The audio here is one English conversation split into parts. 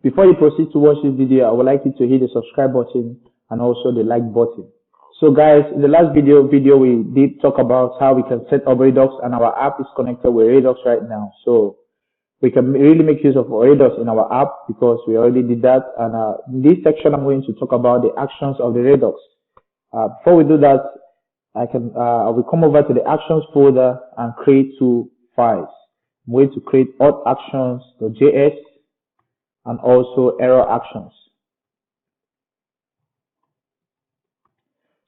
Before you proceed to watch this video, I would like you to hit the subscribe button and also the like button. So guys, in the last video we did talk about how we can set up Redux, and our app is connected with Redux right now. So we can really make use of Redux in our app because we already did that. And in this section, I'm going to talk about the actions of the Redux. Before we do that, I will come over to the actions folder and create two files. I'm going to create auth-actions.js and also error actions.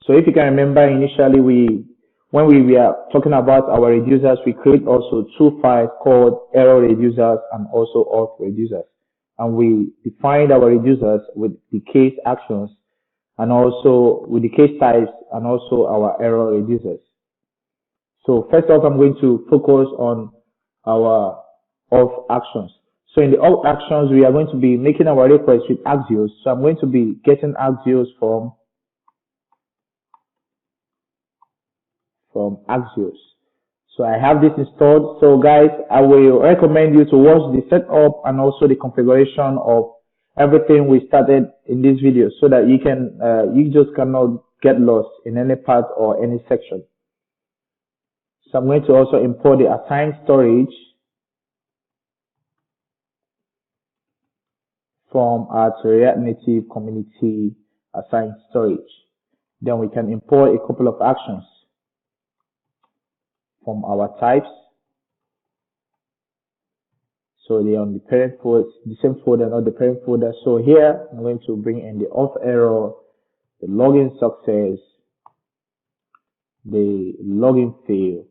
So if you can remember, initially when we were talking about our reducers, we create also two files called error reducers and also auth reducers. And we defined our reducers with the case actions and also with the case types and also our error reducers. So first off, I'm going to focus on our auth actions. So in the auth actions, we are going to be making our request with Axios. So I'm going to be getting Axios from Axios. So I have this installed. So guys, I will recommend you to watch the setup and also the configuration of everything we started in this video so that you just cannot get lost in any part or any section. So I'm going to also import the assigned storage from our React Native community assigned storage. Then we can import a couple of actions from our types. So they are on the parent folder, the same folder, not the parent folder. So here I'm going to bring in the auth error, the login success, the login fail,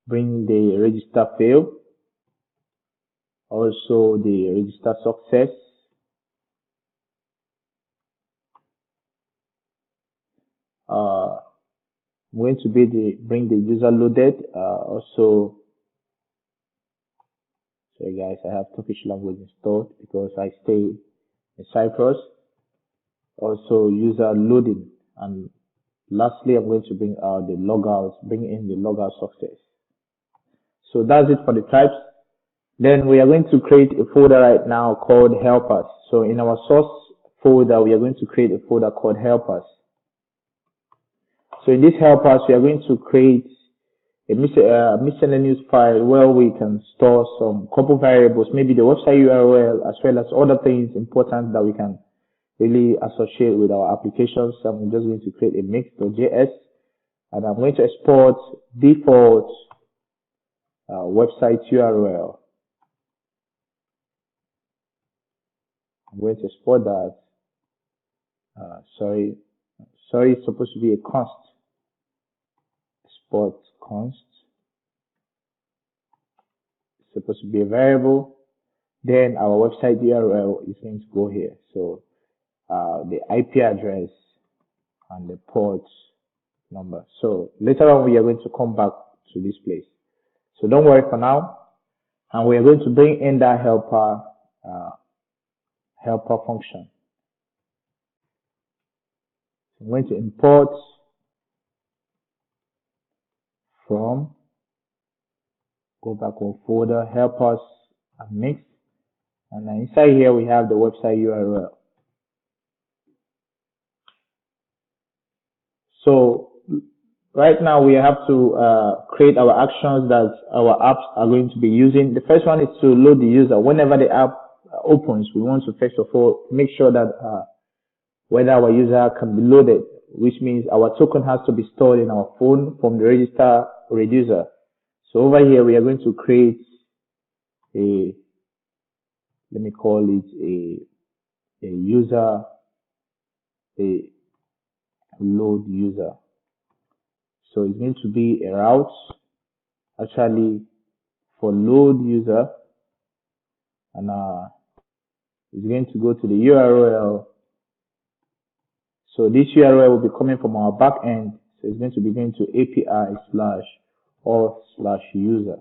bring the register fail, also the register success, I'm going to bring the user loaded. Also, sorry guys, I have Turkish language installed because I stay in Cyprus. Also, user loading, and lastly, I'm going to bring out the logout, bring in the logout success. So that's it for the types. Then we are going to create a folder right now called helpers. So in our source folder, we are going to create a folder called helpers. So in this helpers, we are going to create a miscellaneous file where we can store some couple variables, maybe the website URL, as well as other things important that we can really associate with our applications. So I'm just going to create a mix.js, and I'm going to export default website URL. I'm going to export that. Sorry, it's supposed to be a const. Export const. It's supposed to be a variable. Then our website URL is going to go here. So the IP address and the port number. So later on we are going to come back to this place. So don't worry for now. And we are going to bring in that helper function. I'm going to import from, go back to folder, helpers and mix, and then inside here we have the website URL. So right now we have to create our actions that our apps are going to be using. The first one is to load the user. Whenever the app opens, we want to first of all make sure that whether our user can be loaded, which means our token has to be stored in our phone from the register reducer. So over here we are going to create a, let me call it a user, a load user. So it's going to be a route actually for load user, and it's going to go to the URL. So this URL will be coming from our back end. So it's going to be going to API/auth/user.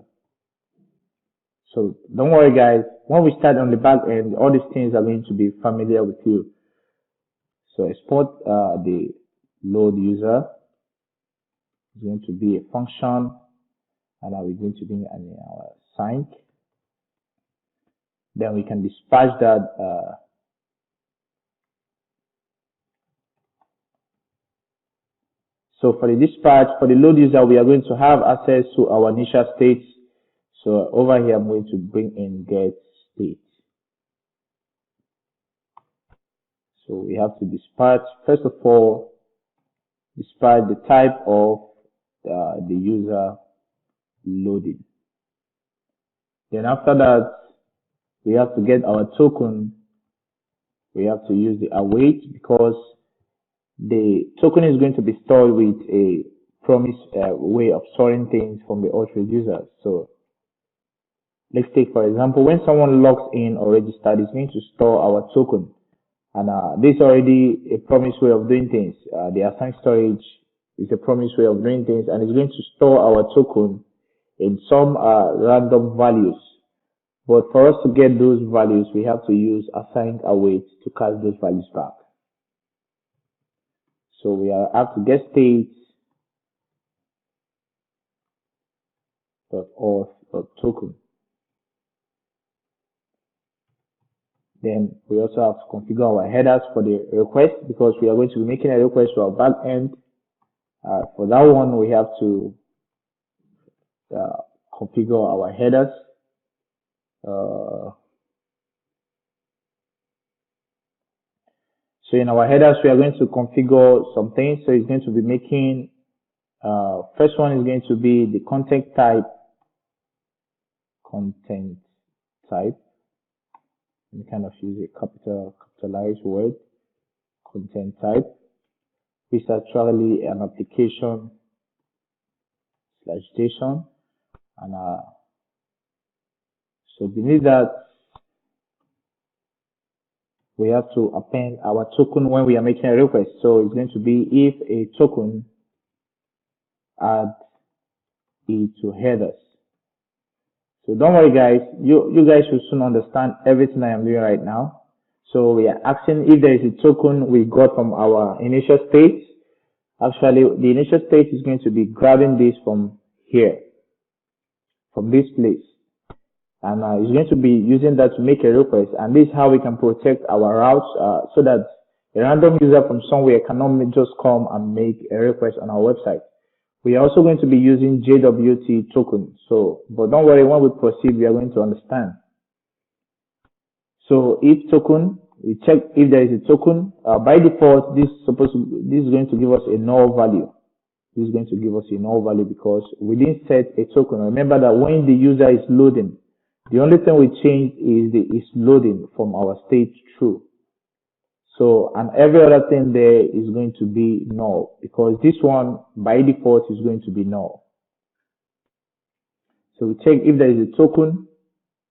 So don't worry guys, when we start on the back end, all these things are going to be familiar with you. So export the load user. It's going to be a function, and we're going to bring our sync. then we can dispatch that. So for the dispatch, for the load user, we are going to have access to our initial states. So over here, I'm going to bring in get state. So we have to dispatch, first of all, dispatch the type of the user loading. Then after that, we have to get our token. We have to use the await because the token is going to be stored with a promise way of storing things from the author user. So let's take, for example, when someone logs in or registered, it's going to store our token. And this is already a promise way of doing things. The assigned storage is a promise way of doing things, and it's going to store our token in some random values. But for us to get those values, we have to use assigned await to cast those values back. So we have to get states .auth.token. Then we also have to configure our headers for the request because we are going to be making a request to our backend. For that one, we have to configure our headers. So in our headers, we are going to configure some things. So it's going to be making, first one is going to be the content type. We kind of use a capitalized word, content type, which is actually an application /JSON. And so beneath that, we have to append our token when we are making a request. So it's going to be if a token, add it to headers. So don't worry guys, you guys will soon understand everything I am doing right now. So we are asking if there is a token we got from our initial state. Actually, the initial state is going to be grabbing this from here, from this place. And it's going to be using that to make a request. And this is how we can protect our routes so that a random user from somewhere cannot just come and make a request on our website. We are also going to be using JWT token. So, but don't worry, when we proceed, we are going to understand. So if token, we check if there is a token. By default, this is going to give us a null value. This is going to give us a null value because we didn't set a token. Remember that when the user is loading, the only thing we change is loading from our state true. So, and every other thing there is going to be null because this one by default is going to be null. So we check if there is a token,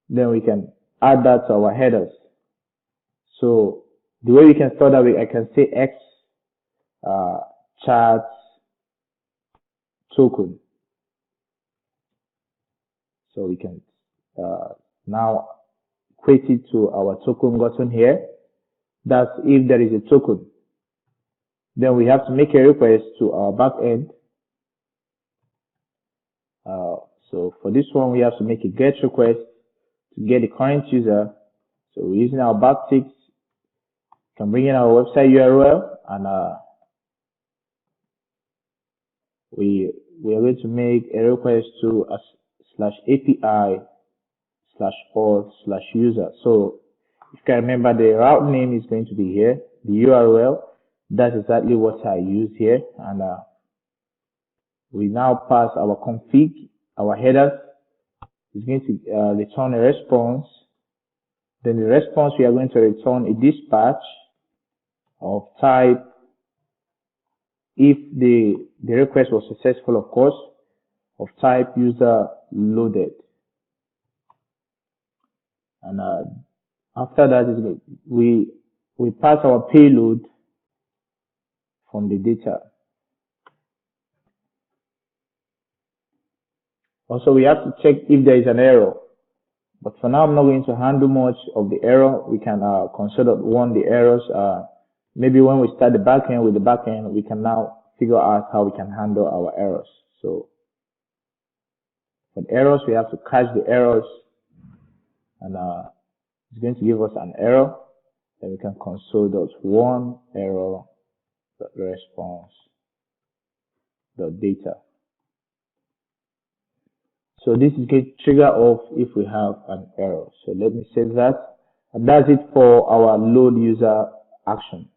then we can add that to our headers. So the way we can store that, I can say X charts token. So we can now equate it to our token gotten here. That's if there is a token. Then we have to make a request to our backend. So for this one, we have to make a GET request to get the current user. So we're using our backticks. We can bring in our website URL and we are going to make a request to /API/auth/user. So if you can remember, the route name is going to be here, the URL. That's exactly what I use here. And we now pass our config, our headers. It's going to return a response. Then the response, we are going to return a dispatch of type, if the request was successful, of course, of type user loaded. And after that, we pass our payload from the data. Also, we have to check if there is an error. But for now, I'm not going to handle much of the error. We can consider the errors. Maybe when we start the backend with the backend, we can now figure out how we can handle our errors. So for the errors, we have to catch the errors and It's going to give us an error. Then we can console.1 error.response.data. So this is going to trigger off if we have an error. So let me save that. And that's it for our load user action.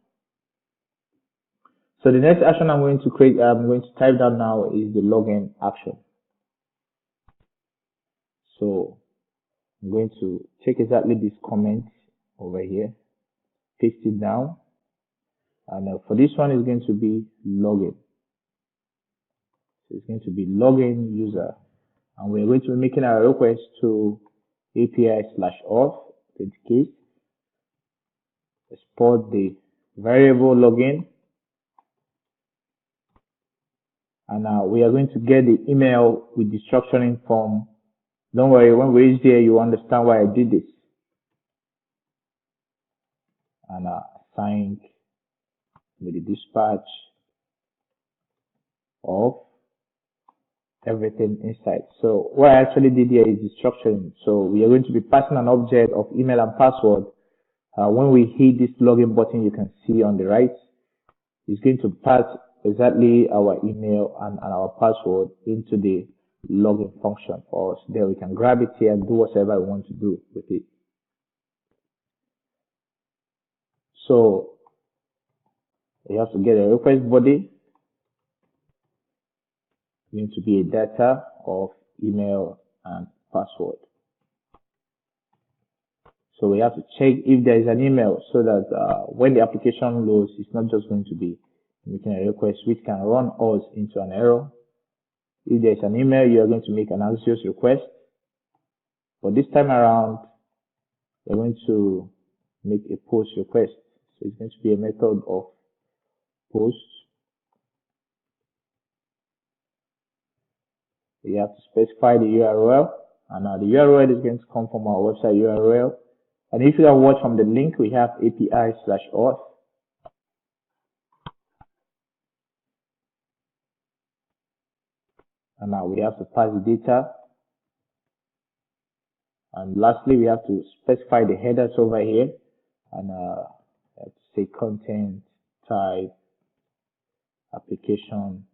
So the next action I'm going to type down now is the login action. So I'm going to take exactly this comment over here, paste it down, and for this one is going to be login. So it's going to be login user, and we're going to be making our request to API/auth authenticate. Export the variable login, and we are going to get the email with the structuring form. Don't worry, when we reach there, you understand why I did this. And assigned with the dispatch of everything inside. So what I actually did here is the structuring. So we are going to be passing an object of email and password. When we hit this login button, you can see on the right, it's going to pass exactly our email and our password into the login function for us. There we can grab it here and do whatever we want to do with it. So we have to get a request body. It's going to be a data of email and password. So we have to check if there is an email so that when the application loads, it's not just going to be making a request which can run us into an error. If there is an email, you are going to make an anxious request. But this time around, we're going to make a post request. So it's going to be a method of post. You have to specify the URL, and the URL is going to come from our website URL. And if you have watched from the link, we have API/auth. And now we have to pass the data. And lastly, we have to specify the headers over here. And have to say content, type, application,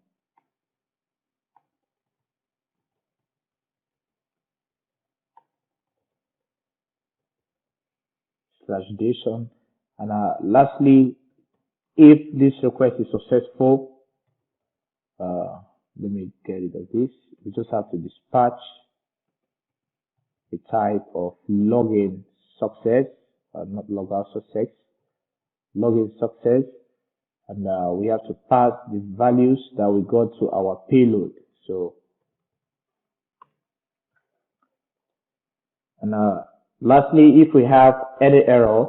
/JSON. And lastly, if this request is successful, let me get rid of this. We just have to dispatch a type of login success, not logout success, login success, and we have to pass the values that we got to our payload. So, and lastly, if we have any error,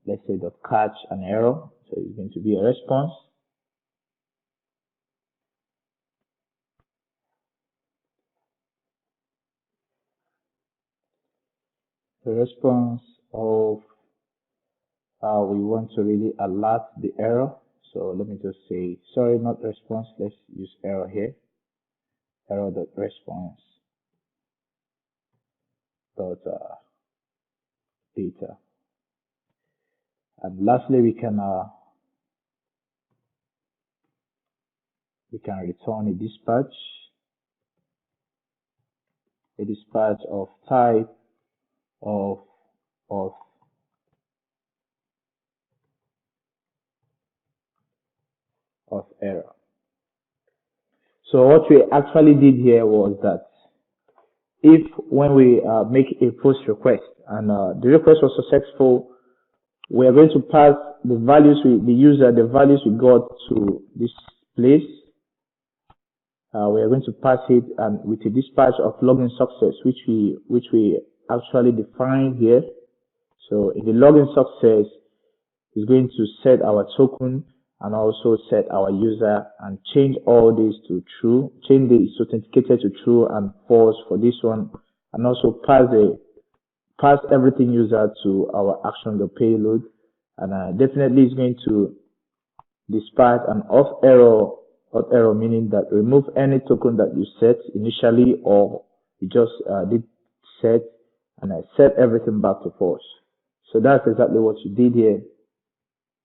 let's say .catch an error, so it's going to be a response. The response of we want to really alert the error. So let me just say, sorry, not response. Let's use error here. Error.response data. And lastly, we can return a dispatch of type of error. So what we actually did here was that if when we make a post request and the request was successful, we are going to pass the values the values we got to this place. We are going to pass it with a dispatch of login success, which we actually define here. So in the login success, is going to set our token and also set our user and change all this to true, change the authenticated to true and false for this one, and also pass everything user to our action.payload, and definitely is going to dispatch an auth error, meaning that remove any token that you set initially or you just did set, and I set everything back to false. So that's exactly what you did here.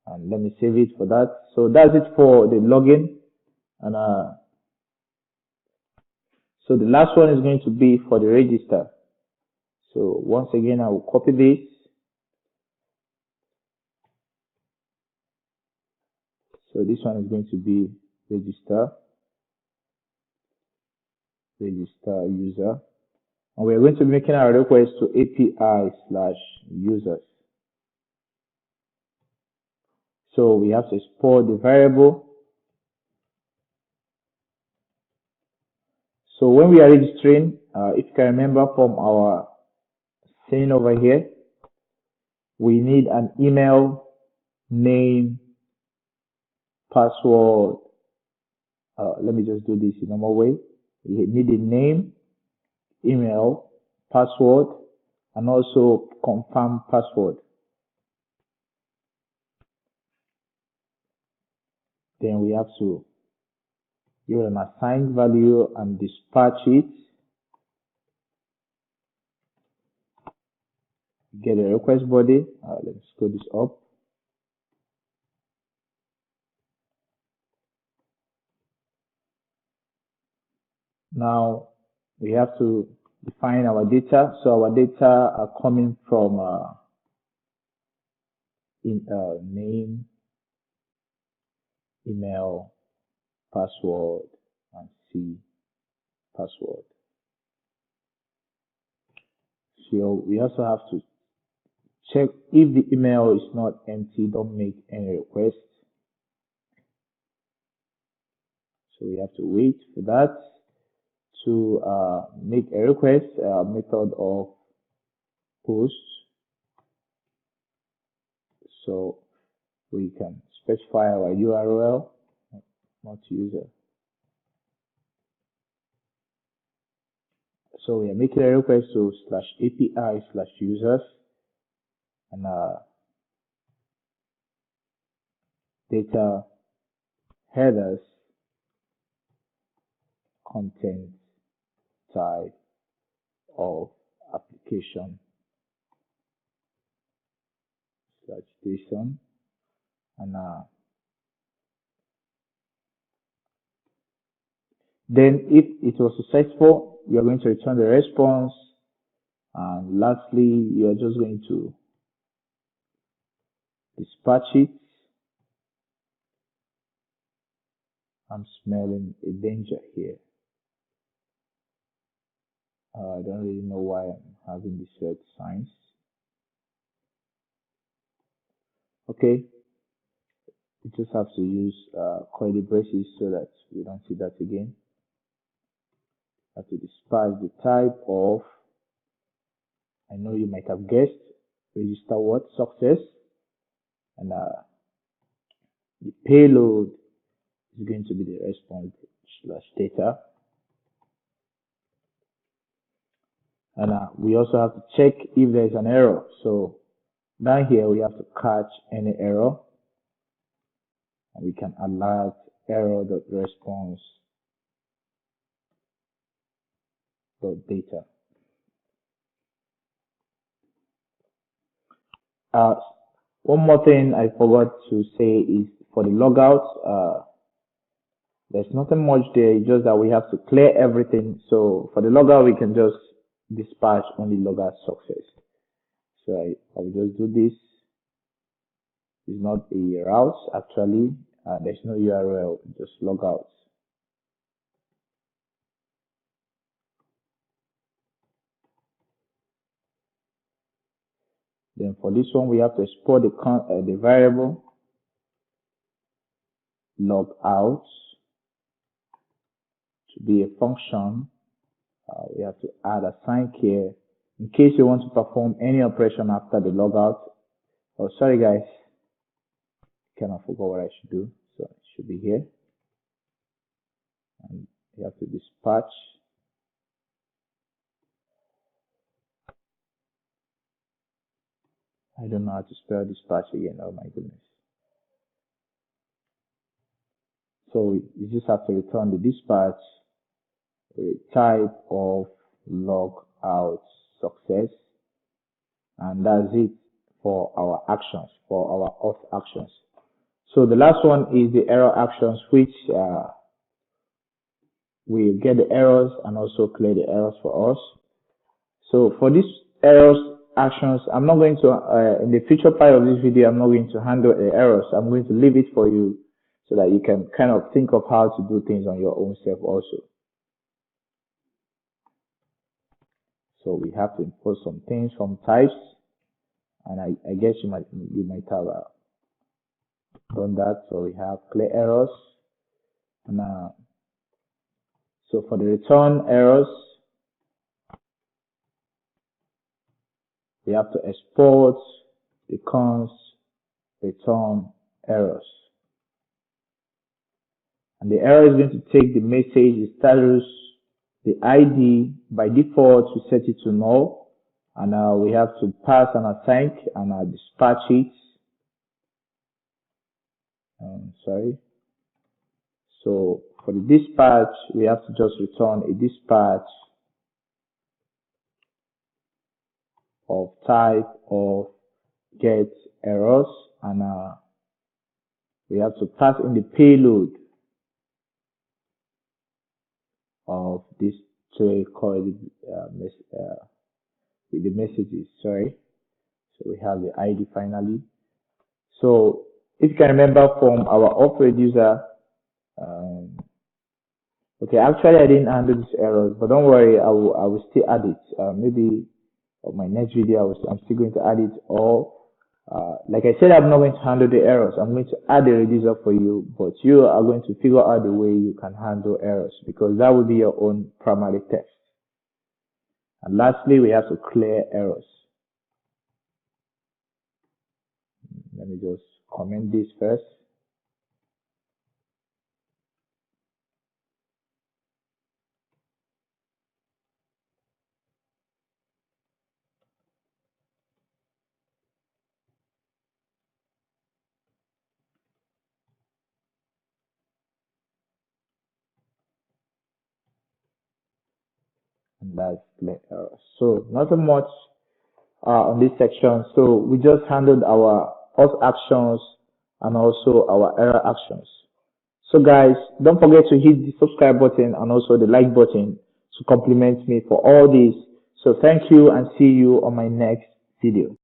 And let me save it for that. So that's it for the login. And so the last one is going to be for the register. So once again, I will copy this. So this one is going to be register user. And we're going to be making our request to API/users. So we have to export the variable. So when we are registering, if you can remember from our thing over here, we need an email, name, password. Let me just do this in a normal way. We need a name, email, password, and also confirm password. Then we have to give an assigned value and dispatch it. Get a request body. Let's scroll this up. Now we have to define our data. So our data are coming from name, email, password, and C password. So we also have to check if the email is not empty, don't make any requests. So we have to wait for that to make a request, method of post. So we can specify our URL, not user. So we are making a request to /API/users and data headers content type of application /JSON and then if it was successful, you are going to return the response, and lastly you are just going to dispatch it. I'm smelling a danger here. I don't really know why I'm having this red signs. Okay, you just have to use curly braces so that we don't see that again. Have to dispatch the type of, I know you might have guessed, register what? Success. And the payload is going to be the response/data. And we also have to check if there is an error. So down here we have to catch any error, and we can alert error.response.data. One more thing I forgot to say is for the logout, there's nothing much there, it's just that we have to clear everything. So for the logout, we can just dispatch only logout success. So I will just do this. It's not a route actually, there's no URL, just logout. Then for this one, we have to export the variable logout to be a function. We have to add a sign here in case you want to perform any operation after the logout. Oh, sorry guys, kind of forgot what I should do. So it should be here, and you have to dispatch. I don't know how to spell dispatch again. Oh my goodness. So you just have to return the dispatch with type of logout success, and that's it for our actions, for our auth actions. So the last one is the error actions, which will get the errors and also clear the errors for us. So for these errors actions, I'm not going to, in the future part of this video, I'm not going to handle the errors. I'm going to leave it for you so that you can kind of think of how to do things on your own self also. So we have to import some things from types, and I guess you might have done that. So we have clear errors, and so for the return errors, we have to export the cons return errors. And the error is going to take the message, the status, the ID. By default, we set it to null, and we have to pass and assign and dispatch it. Sorry. So for the dispatch, we have to just return a dispatch of type of get errors, and we have to pass in the payload of this tray called with the messages. Sorry. So we have the ID finally. So if you can remember from our auth reducer, okay, actually I didn't handle these errors, but don't worry, I will still add it. Maybe on my next video I'm still going to add it. Or like I said, I'm not going to handle the errors. I'm going to add the reducer for you, but you are going to figure out the way you can handle errors, because that will be your own primary test. And lastly, we have to clear errors. Let me just comment this first. And that's clear errors. So nothing much on this section. So we just handled our auth actions and also our error actions. So guys, don't forget to hit the subscribe button and also the like button to compliment me for all this. So thank you, and see you on my next video.